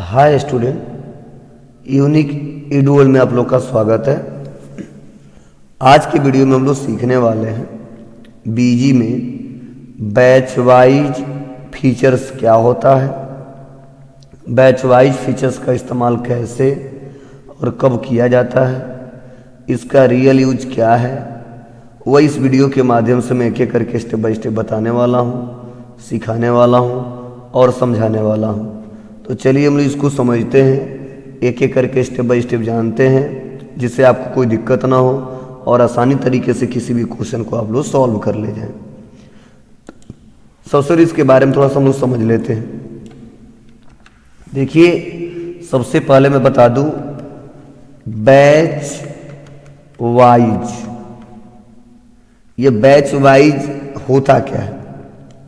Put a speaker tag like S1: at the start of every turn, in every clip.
S1: Hi student, unique ईडुअल में आप लोग का स्वागत है। आज की वीडियो में हम लोग सीखने वाले हैं बीजी में बैच वाइज फीचर्स क्या होता है, बैच वाइज फीचर्स का इस्तेमाल कैसे और कब किया जाता है, इसका रियल यूज क्या है, वह इस वीडियो के माध्यम से मैं एक एक करके स्टेप बाय स्टेप बताने वाला हूँ, सिखाने वाला हूँ और समझाने वाला हूँ। तो चलिए हम लोग इसको समझते हैं, एक एक करके स्टेप बाय स्टेप जानते हैं, जिससे आपको कोई दिक्कत ना हो और आसानी तरीके से किसी भी क्वेश्चन को आप लोग सॉल्व कर ले जाएं। सबसे इसके बारे में थोड़ा सा हम लोग समझ लेते हैं। देखिए, सबसे पहले मैं बता दूं बैच वाइज, ये बैच वाइज होता क्या है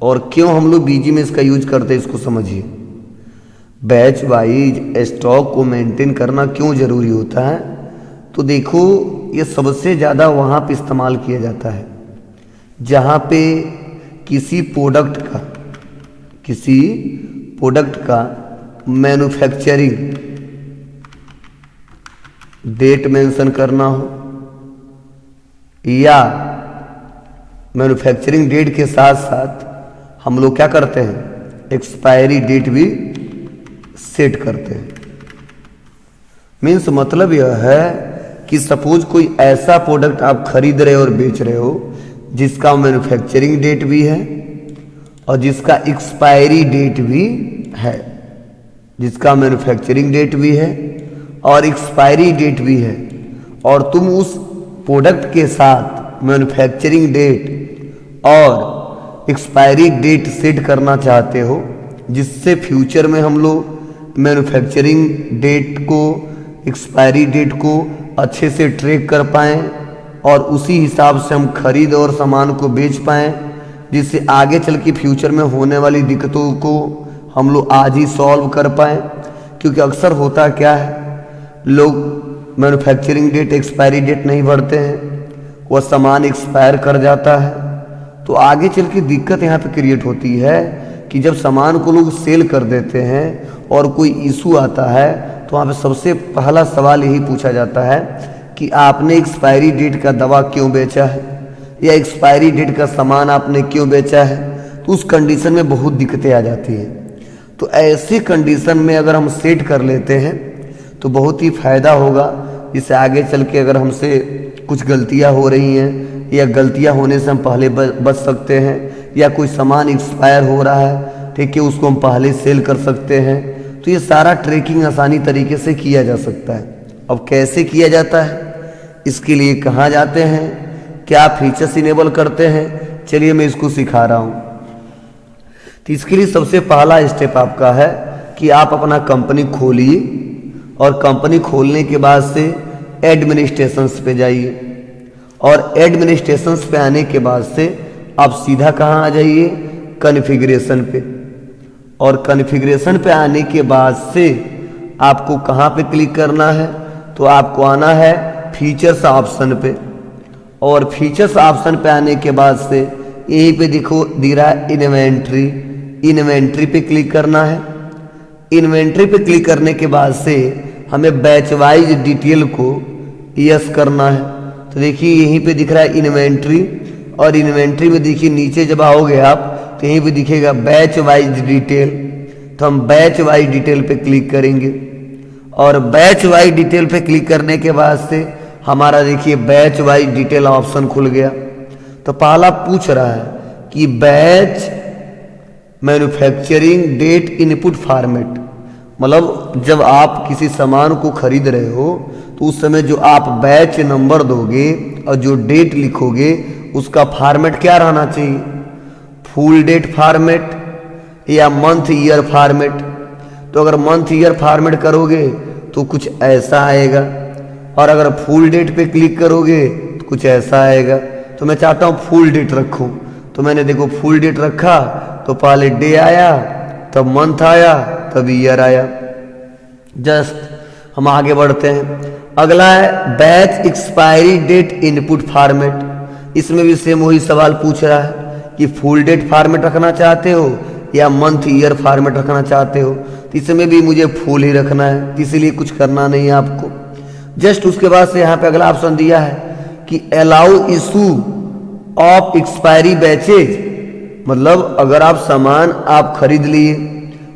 S1: और क्यों हम लोग बीजी में इसका यूज करते हैं, इसको समझिए। बैच वाइज स्टॉक को मेंटेन करना क्यों जरूरी होता है, तो देखो ये सबसे ज़्यादा वहाँ पे इस्तेमाल किया जाता है जहाँ पे किसी प्रोडक्ट का मैन्युफैक्चरिंग डेट मेंशन करना हो, या मैन्युफैक्चरिंग डेट के साथ साथ हम लोग क्या करते हैं, एक्सपायरी डेट भी सेट करते हैं। मीन्स मतलब यह है कि सपोज कोई ऐसा प्रोडक्ट आप खरीद रहे हो और बेच रहे हो जिसका मैन्युफैक्चरिंग डेट भी है और जिसका एक्सपायरी डेट भी है, जिसका मैन्युफैक्चरिंग डेट भी है और एक्सपायरी डेट भी है, और तुम उस प्रोडक्ट के साथ मैन्युफैक्चरिंग डेट और एक्सपायरी डेट सेट करना चाहते हो, जिससे फ्यूचर में हम लोग मैन्युफैक्चरिंग डेट को, एक्सपायरी डेट को अच्छे से ट्रैक कर पाएँ और उसी हिसाब से हम खरीद और सामान को बेच पाएँ, जिससे आगे चल के फ्यूचर में होने वाली दिक्कतों को हम लोग आज ही सॉल्व कर पाएँ। क्योंकि अक्सर होता क्या है, लोग मैन्युफैक्चरिंग डेट, एक्सपायरी डेट नहीं भरते हैं, वह सामान एक्सपायर कर जाता है, तो आगे चल के दिक्कत यहाँ पे क्रिएट होती है कि जब सामान को लोग सेल कर देते हैं और कोई इशू आता है तो वहाँ पे सबसे पहला सवाल यही पूछा जाता है कि आपने एक्सपायरी डेट का दवा क्यों बेचा है, या एक्सपायरी डेट का सामान आपने क्यों बेचा है। तो उस कंडीशन में बहुत दिक्कतें आ जाती हैं। तो ऐसी कंडीशन में अगर हम सेट कर लेते हैं तो बहुत ही फ़ायदा होगा, जिससे आगे चल के अगर हमसे कुछ गलतियाँ हो रही हैं या गलतियाँ होने से हम पहले बच सकते हैं, या कोई सामान एक्सपायर हो रहा है, ठीक है, उसको हम पहले सेल कर सकते हैं। तो ये सारा ट्रैकिंग आसानी तरीके से किया जा सकता है। अब कैसे किया जाता है, इसके लिए कहाँ जाते हैं, क्या फीचर्स इनेबल करते हैं, चलिए मैं इसको सिखा रहा हूँ। तो इसके लिए सबसे पहला स्टेप आपका है कि आप अपना कंपनी खोलिए और कंपनी खोलने के बाद से एडमिनिस्ट्रेशंस पे जाइए, और एडमिनिस्ट्रेशंस पे आने के बाद से आप सीधा कहाँ आ जाइए, कॉन्फ़िगरेशन पे, और कॉन्फ़िगरेशन पे आने के बाद से आपको कहाँ पे क्लिक करना है, तो आपको आना है फीचर्स ऑप्शन पे, और फीचर्स ऑप्शन पे आने के बाद से यहीं पे दिखो दिख रहा है इन्वेंट्री पे क्लिक करना है। इन्वेंट्री पे क्लिक करने के बाद से हमें बैच वाइज डिटेल को यस करना है। तो देखिए यहीं पे दिख रहा है इन्वेंट्री, और इन्वेंट्री में देखिए नीचे जब आओगे आप तो यहीं पे दिखेगा बैच वाइज डिटेल, तो हम बैच वाइज डिटेल पे क्लिक करेंगे, और बैच वाइज डिटेल पे क्लिक करने के बाद से हमारा देखिए बैच वाइज डिटेल ऑप्शन खुल गया। तो पहला पूछ रहा है कि batch manufacturing date input format, मतलब जब आप किसी सामान को खरीद रहे हो तो उस समय जो आप बैच नंबर दोगे और जो डेट लिखोगे उसका फॉर्मेट क्या रहना चाहिए, फुल डेट फॉर्मेट या मंथ ईयर फॉर्मेट। तो अगर मंथ ईयर फॉर्मेट करोगे तो कुछ ऐसा आएगा, और अगर फुल डेट पे क्लिक करोगे तो कुछ ऐसा आएगा। तो मैं चाहता हूँ फुल डेट रखूँ, तो मैंने देखो फुल डेट रखा, तो पहले डे आया, तब मंथ आया, तब ईयर आया। जस्ट हम आगे बढ़ते हैं। अगला है batch expiry date input format. इसमें भी सेम वही सवाल पूछ रहा है कि फुल डेट फॉर्मेट रखना चाहते हो या मंथ ईयर फॉर्मेट रखना चाहते हो तो इसमें भी मुझे फुल ही रखना है, इसीलिए कुछ करना नहीं है आपको। जस्ट उसके बाद से यहाँ पे अगला ऑप्शन दिया है कि allow issue of expiry batches, मतलब अगर आप सामान आप खरीद लिए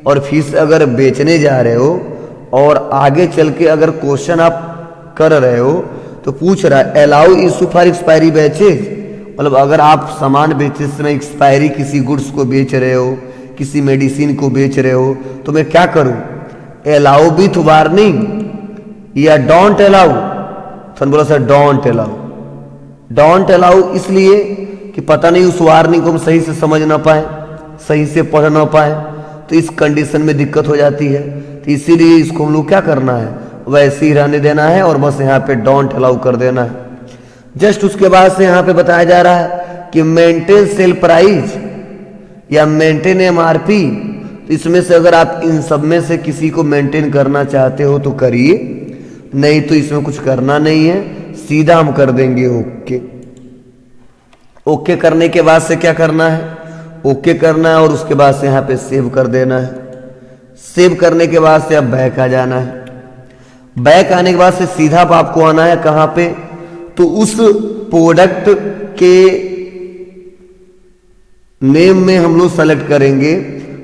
S1: और फिर से अगर बेचने जा रहे हो और आगे चल के अगर क्वेश्चन आप कर रहे हो तो पूछ रहा है allow issue for expiry batches, मतलब अगर आप सामान बेचते समय एक्सपायरी किसी गुड्स को बेच रहे हो, किसी मेडिसिन को बेच रहे हो तो मैं क्या करूं, अलाउ विथ वार्निंग या डोंट अलाउ। तो बोला sir don't allow, don't allow इसलिए कि पता नहीं उस वार्निंग को हम सही से समझ ना पाए, सही से पढ़ ना पाए, तो इस कंडीशन में दिक्कत हो जाती है। तो इसीलिए इसको हम लोग क्या करना है, वैसे ही रहने देना है और बस यहाँ पे डोंट अलाउ कर देना है। जस्ट उसके बाद से यहाँ पे बताया जा रहा है कि मेंटेन सेल प्राइस या मेंटेन एमआरपी, तो इसमें से अगर आप इन सब में से किसी को मेंटेन करना चाहते हो तो करिए, नहीं तो इसमें कुछ करना नहीं है, सीधा हम कर देंगे ओके। ओके करने के बाद से क्या करना है, ओके करना है और उसके बाद से यहाँ पे सेव कर देना है। सेव करने के बाद से अब बैक आ जाना है। बैक आने के बाद से सीधा आपको आना है कहाँ पे, तो उस प्रोडक्ट के नेम में हम लोग सेलेक्ट करेंगे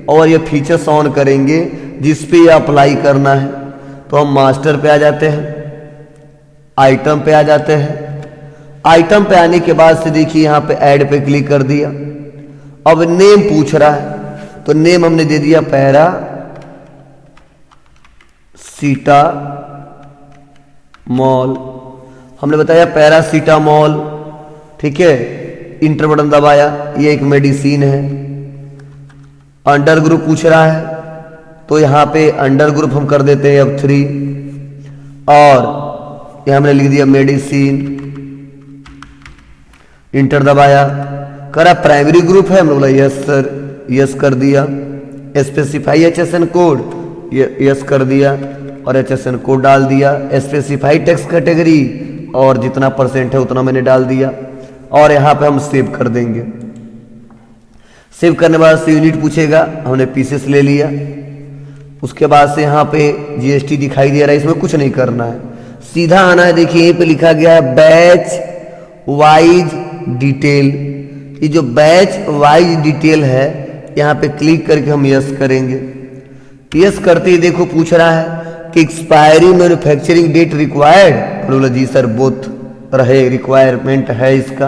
S1: और ये फीचर्स ऑन करेंगे जिस पे ये अप्लाई करना है। तो हम मास्टर पे आ जाते हैं, आइटम पे आ जाते हैं। आइटम पे आने के बाद से देखिए यहाँ पे ऐड पे क्लिक कर दिया। अब नेम पूछ रहा है तो नेम हमने दे दिया पैरा सीटामॉल, हमने बताया पैरासीटामॉल, ठीक है। इंटर बटन दबाया, ये एक मेडिसिन है। अंडर ग्रुप पूछ रहा है तो यहाँ पे अंडर ग्रुप हम कर देते हैं अब 3 और यहाँ हमने लिख दिया मेडिसिन। इंटर दबाया, करा प्राइमरी ग्रुप है, हमने बोला यस सर, यस कर दिया। स्पेसिफाई HSN कोड, यस कर दिया और HSN कोड डाल दिया। स्पेसिफाई टेक्स्ट कैटेगरी और जितना % है उतना मैंने डाल दिया और यहाँ पे हम सेव कर देंगे। सेव करने के बाद से यूनिट पूछेगा, हमने पीसेस ले लिया। उसके बाद से यहाँ पे GST दिखाई दे रहा है, इसमें कुछ नहीं करना है, सीधा आना है। देखिए यहीं पे लिखा गया है बैच वाइज डिटेल, ये जो बैच वाइज डिटेल है यहाँ पे क्लिक करके हम यस करेंगे। यस करते ही देखो पूछ रहा है कि एक्सपायरी मैन्युफैक्चरिंग डेट रिक्वायर्ड, बोला जी सर बोथ रहे, रिक्वायरमेंट है इसका।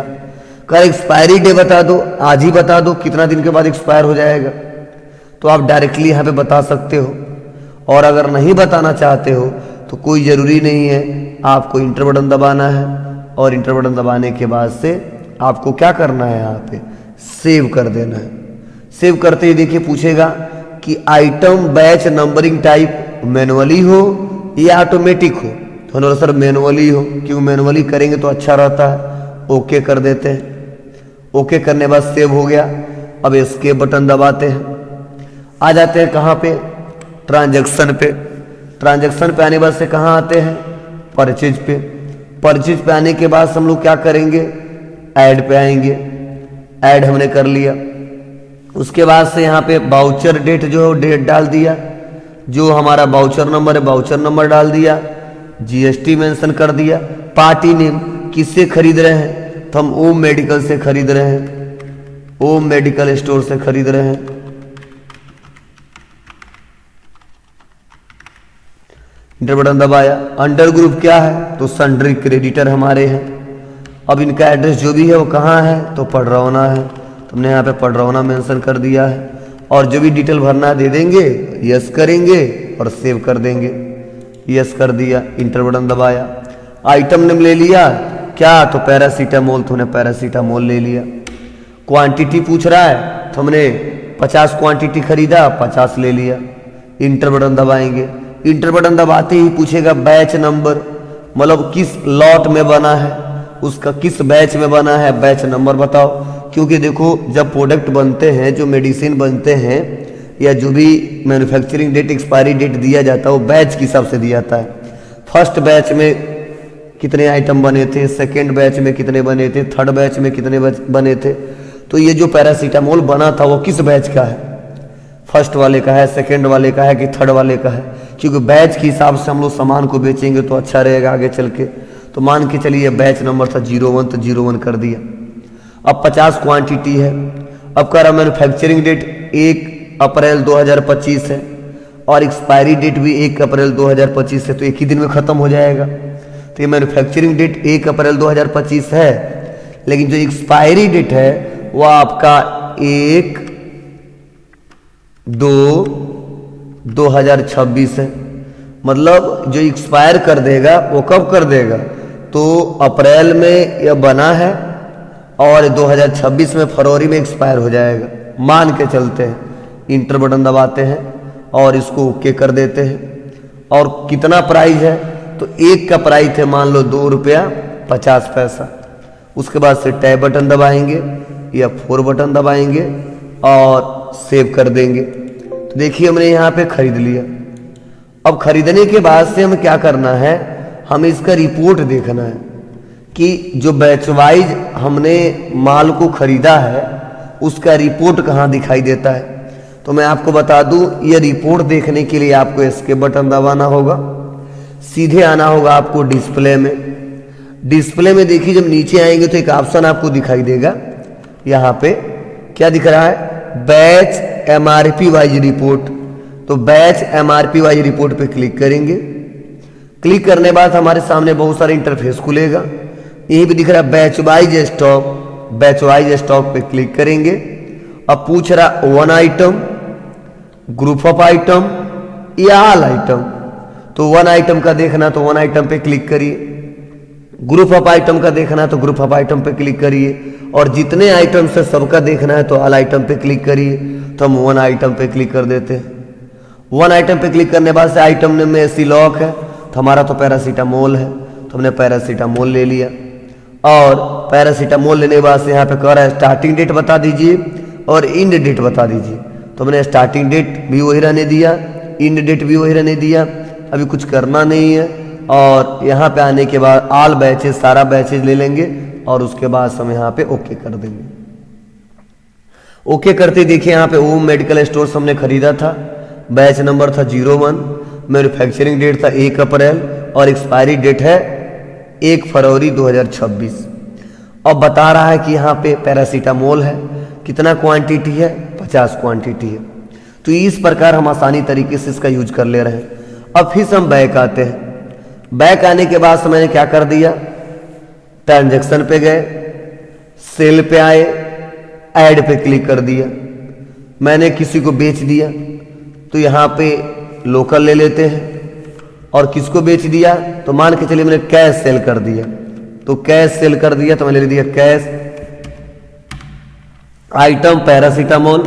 S1: कर एक्सपायरी डे बता दो, आज ही बता दो कितना दिन के बाद एक्सपायर हो जाएगा, तो आप डायरेक्टली यहाँ पे बता सकते हो। और अगर नहीं बताना चाहते हो तो कोई ज़रूरी नहीं है, आपको इंटर बटन दबाना है और इंटर बटन दबाने के बाद से आपको क्या करना है, यहाँ पे सेव कर देना है। सेव करते ही देखिए पूछेगा कि item batch numbering type manually हो या ऑटोमेटिक हो, तो सर मैनुअली हो, क्यों मैनुअली करेंगे तो अच्छा रहता है। ओके कर देते हैं। ओके करने के बाद सेव हो गया। अब एस्केप बटन दबाते हैं, आ जाते हैं कहाँ पे, ट्रांजैक्शन पे। ट्रांजैक्शन पे आने के बाद से कहाँ आते हैं, परचेज पे। परचेज पे आने के बाद हम लोग क्या करेंगे, ऐड पे आएंगे। ऐड हमने कर लिया। उसके बाद से यहाँ पे बाउचर डेट जो है डेट डाल दिया, जो हमारा बाउचर नंबर है बाउचर नंबर डाल दिया। GST मेंशन कर दिया। पार्टी नेम किससे खरीद रहे हैं, तो हम ओम मेडिकल से खरीद रहे हैं, ओम मेडिकल स्टोर से खरीद रहे हैं। इंटर बटन दबाया। अंडर ग्रुप क्या है, तो सन्ड्री क्रेडिटर हमारे हैं। अब इनका एड्रेस जो भी है वो कहाँ है, तो पडरौना है, तो हमने यहाँ पे पडरौना मेंशन कर दिया है। और जो भी डिटेल भरना दे देंगे, यस करेंगे और सेव कर देंगे। यस कर दिया, इंटर बटन दबाया। आइटम नेम ले लिया क्या, तो पैरासीटामोल, तो हमने पैरासीटामोल ले लिया। क्वांटिटी पूछ रहा है तो हमने 50 क्वांटिटी खरीदा, 50 ले लिया। इंटर बटन दबाएंगे। इंटर बटन दबाते ही पूछेगा बैच नंबर, मतलब किस लॉट में बना है, उसका किस बैच में बना है, बैच नंबर बताओ। क्योंकि देखो जब प्रोडक्ट बनते हैं, जो मेडिसिन बनते हैं या जो भी मैन्युफैक्चरिंग डेट एक्सपायरी डेट दिया जाता है वो बैच के हिसाब से दिया जाता है। फर्स्ट बैच में कितने आइटम बने थे, सेकेंड बैच में कितने बने थे, थर्ड बैच में कितने बने थे। तो ये जो पैरासीटामोल बना था वो किस बैच का है, फर्स्ट वाले का है, सेकंड वाले का है कि थर्ड वाले का है, क्योंकि बैच के हिसाब से हम लोग सामान को बेचेंगे तो अच्छा रहेगा आगे चल के। तो मान के चलिए बैच नंबर था 01 तो 01 कर दिया। अब 50 क्वांटिटी है। अब कह रहा मैन्युफैक्चरिंग डेट 1 अप्रैल 2025 है और एक्सपायरी डेट भी 1 अप्रैल 2025 है, तो एक ही दिन में ख़त्म हो जाएगा। तो ये मैन्युफैक्चरिंग डेट 1 अप्रैल 2025 है, लेकिन जो एक्सपायरी डेट है वो आपका 1/2/2026 है। मतलब जो एक्सपायर कर देगा वो कब कर देगा, तो अप्रैल में यह बना है और 2026 में फरवरी में एक्सपायर हो जाएगा। मान के चलते हैं, इंटर बटन दबाते हैं और इसको ओके कर देते हैं। और कितना प्राइस है, तो एक का प्राइस है मान लो 2 रुपया 50 पैसा। उसके बाद से टैब बटन दबाएंगे या 4 बटन दबाएंगे और सेव कर देंगे। तो देखिए हमने यहाँ पे खरीद लिया। अब खरीदने के बाद से हमें क्या करना है, हमें इसका रिपोर्ट देखना है कि जो बैच वाइज हमने माल को खरीदा है उसका रिपोर्ट कहाँ दिखाई देता है। तो मैं आपको बता दूं, ये रिपोर्ट देखने के लिए आपको एस्केप बटन दबाना होगा, सीधे आना होगा आपको डिस्प्ले में। डिस्प्ले में देखिए जब नीचे आएंगे तो एक ऑप्शन आपको दिखाई देगा, यहाँ पे क्या दिख रहा है, बैच एमआरपी वाइज रिपोर्ट। तो बैच एमआरपी वाइज रिपोर्ट पे क्लिक करेंगे। क्लिक करने बाद हमारे सामने बहुत सारे इंटरफेस खुलेगा। यही भी दिख रहा है batch wise stock. Batch wise stock पे क्लिक करेंगे। अब पूछ रहा 1 आइटम, ग्रुप ऑफ आइटम या ऑल आइटम। तो 1 आइटम का देखना तो 1 आइटम पे क्लिक करिए, ग्रुप ऑफ आइटम का देखना है तो ग्रुप ऑफ आइटम पे क्लिक करिए, और जितने आइटम से सबका देखना है तो ऑल आइटम पे क्लिक करिए। तो हम 1 आइटम पे क्लिक कर देते हैं। 1 आइटम पे क्लिक करने बाद से आइटम नेम में ऐसी लॉक है, तो हमारा तो पैरासीटामोल है, तो हमने पैरासीटामोल ले लिया। और पैरासीटामोल लेने के बाद से यहाँ पे कह रहा है स्टार्टिंग डेट बता दीजिए और इंड डेट बता दीजिए। तो हमने स्टार्टिंग डेट भी वही रहने दिया, इंड डेट भी वही रहने दिया। अभी कुछ करना नहीं है। और यहाँ पे आने के बाद ऑल बैचेज, सारा बैचेज ले लेंगे और उसके बाद हम यहाँ पे ओके कर देंगे। ओके करते देखिए यहाँ पे ओम मेडिकल स्टोर हमने खरीदा था, बैच नंबर था 01, मैन्युफैक्चरिंग डेट था 1 अप्रैल और एक्सपायरी डेट है 1 फरवरी 2026। अब बता रहा है कि यहाँ पे पैरासीटामोल है, कितना क्वांटिटी है, 50 क्वांटिटी है। तो इस प्रकार हम आसानी तरीके से इसका यूज कर ले रहे हैं। अब फिर हम बैक आते हैं। बैक आने के बाद मैंने क्या कर दिया, ट्रांजैक्शन पे गए, सेल पे आए, ऐड पे क्लिक कर दिया। मैंने किसी को बेच दिया तो यहाँ पे लोकल ले लेते हैं, और किसको बेच दिया तो मान के चलिए मैंने कैश सेल कर दिया। तो कैश सेल कर दिया तो मैंने ले दिया cash item paracetamol.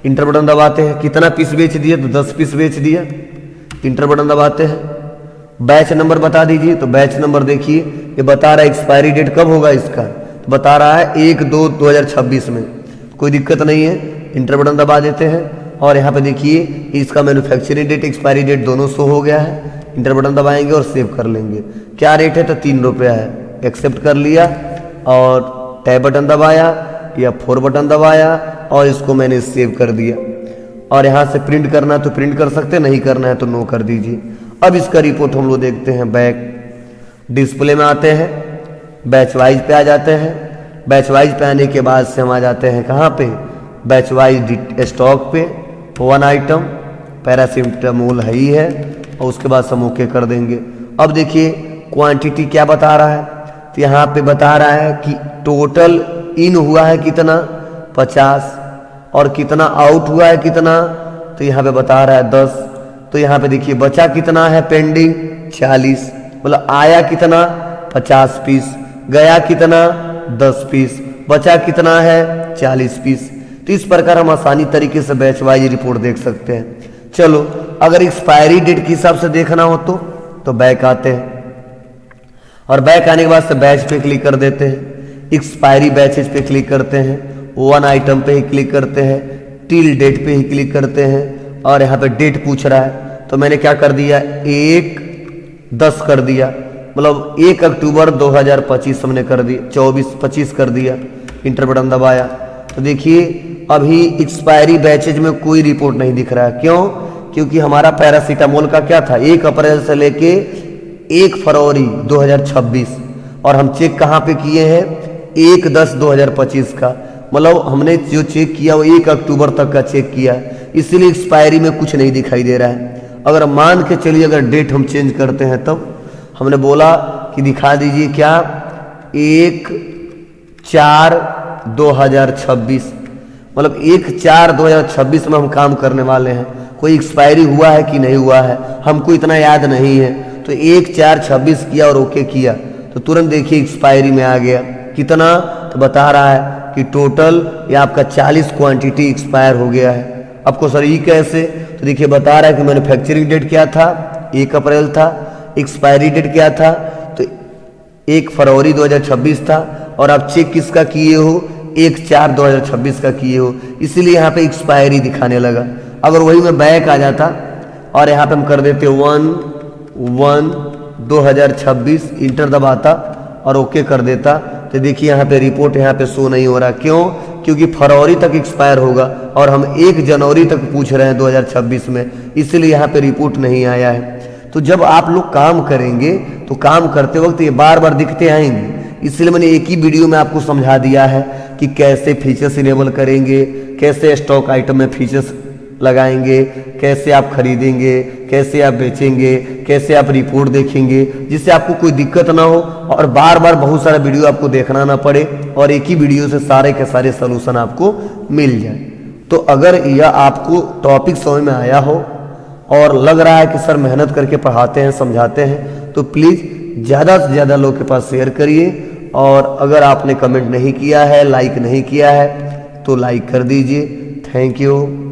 S1: Inter button दबाते हैं, कितना पीस बेच दिया तो 10 पीस बेच दिया। इंटर बटन दबाते हैं। बैच नंबर बता दीजिए, तो बैच नंबर देखिए ये बता रहा है एक्सपायरी डेट कब होगा इसका, तो बता रहा है 1/2/2026 में। कोई दिक्कत नहीं है, इंटर बटन दबा देते हैं और यहाँ पे देखिए इसका मैन्युफैक्चरिंग डेट एक्सपायरी डेट दोनों शो हो गया है। इंटर बटन दबाएंगे और सेव कर लेंगे। क्या रेट है तो 3 रुपया है, एक्सेप्ट कर लिया और टैब बटन दबाया या 4 बटन दबाया और इसको मैंने सेव कर दिया। और यहाँ से प्रिंट करना तो प्रिंट कर सकते, नहीं करना है तो नो कर दीजिए। अब इसका रिपोर्ट हम लोग देखते हैं। बैक डिस्प्ले में आते हैं, बैच वाइज पे आ जाते हैं। बैच वाइज पे आने के बाद से हम आ जाते हैं कहाँ पे, बैच वाइज स्टॉक पे। 1 आइटम पैरासीटामोल है ही है, और उसके बाद हम ओके कर देंगे। अब देखिए क्वांटिटी क्या बता रहा है, तो यहाँ पे बता रहा है कि टोटल इन हुआ है कितना 50, और कितना आउट हुआ है कितना, तो यहाँ पे बता रहा है 10। तो यहाँ पे देखिए बचा कितना है पेंडिंग 40, मतलब आया कितना 50 पीस, गया कितना 10 पीस, बचा कितना है 40 पीस। तो इस प्रकार हम आसानी तरीके से बैच वाइज रिपोर्ट देख सकते हैं। चलो अगर एक्सपायरी डेट के हिसाब से देखना हो तो बैक आते हैं, और बैक आने के बाद से बैच पे क्लिक कर देते हैं। एक्सपायरी बैचेज पे क्लिक करते हैं, 1 आइटम पे ही क्लिक करते हैं, टिल डेट पे ही क्लिक करते हैं, और यहाँ पे डेट पूछ रहा है तो मैंने क्या कर दिया 1/10 कर दिया, मतलब 1 अक्टूबर 2025 हमने कर दिया, 24-25 कर दिया। इंटर बटन दबाया तो देखिए अभी एक्सपायरी बैचेज में कोई रिपोर्ट नहीं दिख रहा है। क्यों? क्योंकि हमारा पैरासीटामोल का क्या था, 1 अप्रैल से लेके 1 फरवरी 2026, और हम चेक कहाँ पे किए हैं, 1/10/2025 का, मतलब हमने जो चेक किया वो 1 अक्टूबर तक का चेक किया है, इसलिए एक्सपायरी में कुछ नहीं दिखाई दे रहा है। अगर मान के चलिए अगर डेट हम चेंज करते हैं तब हमने बोला कि दिखा दीजिए क्या, 1/4/2026, मतलब 1/4/2026 में हम काम करने वाले हैं। कोई एक्सपायरी हुआ है कि नहीं हुआ है हमको इतना याद नहीं है, तो 1/4/26 किया और ओके किया तो तुरंत देखिए एक्सपायरी में आ गया। कितना? तो बता रहा है कि टोटल ये आपका 40 क्वांटिटी एक्सपायर हो गया है। आपको सर ये कैसे? तो देखिए बता रहा है कि मैन्युफैक्चरिंग डेट क्या था, 1 अप्रैल था, एक्सपायरी डेट क्या था, तो 1 फरवरी 2026 था, और आप चेक किसका किए हो, 1/4/2026 का किए हो, इसीलिए यहाँ पे एक्सपायरी दिखाने लगा। अगर वही में बैक आ जाता और यहाँ पे हम कर देते 1/1/2026, इंटर दबाता और ओके कर देता, तो देखिए यहाँ पे रिपोर्ट यहाँ पे शो नहीं हो रहा। क्यों? क्योंकि फरवरी तक एक्सपायर होगा और हम 1 जनवरी तक पूछ रहे हैं 2026 में, इसलिए यहाँ पे रिपोर्ट नहीं आया है। तो जब आप लोग काम करेंगे तो काम करते वक्त ये बार बार दिखते आएंगे, इसलिए मैंने एक ही वीडियो में आपको समझा दिया है कि कैसे फीचर्स इनेबल करेंगे, कैसे स्टॉक आइटम में फीचर्स लगाएंगे, कैसे आप खरीदेंगे, कैसे आप बेचेंगे, कैसे आप रिपोर्ट देखेंगे, जिससे आपको कोई दिक्कत ना हो और बार बार बहुत सारा वीडियो आपको देखना ना पड़े और एक ही वीडियो से सारे के सारे सलूशन आपको मिल जाए। तो अगर यह आपको टॉपिक समझ में आया हो और लग रहा है कि सर मेहनत करके पढ़ाते हैं समझाते हैं, तो प्लीज़ ज़्यादा से ज़्यादा लोग के पास शेयर करिए, और अगर आपने कमेंट नहीं किया है, लाइक नहीं किया है तो लाइक कर दीजिए। Thank you.